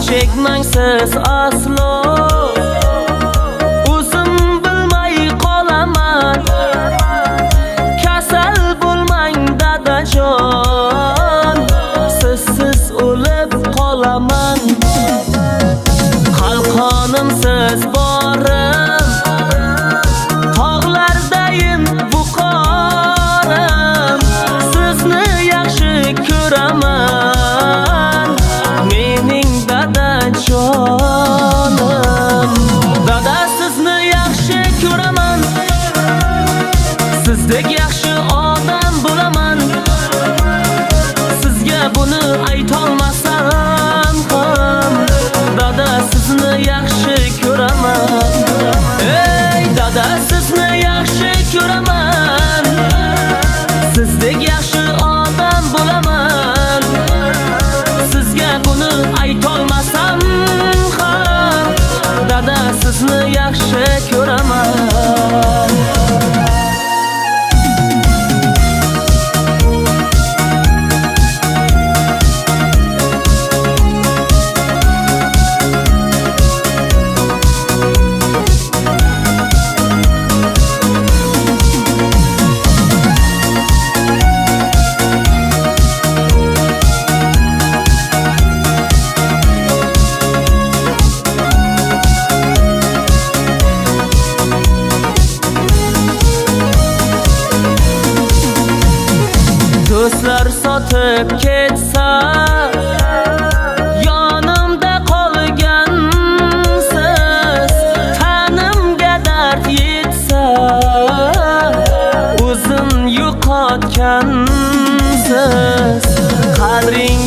chekmangsiz aslo o'zim bilmay qolaman. Kasal bo'lmang dadajon, sizsiz o'lib qolaman. Qalqonimsiz borim, tog'lardayin buqorim, sizni yaxshi ko'raman, mening dadajonim. Dada sizni yaxshi ko'raman, sizdek yaxshi odam bo'laman. Sizga buni aytolmasam ham, dada sizni yaxshi ko'raman. Ey dada sizni yaxshi ko'raman, sizdek yaxshi odam bo'laman. Sizga buni aytolmasam ham, dada sizni yaxshi ko'raman. Do'stlar sotib ketsa, yonimda qolgansiz. Tanimga dard yetsa, o'zin yo'qotgansiz. Qadring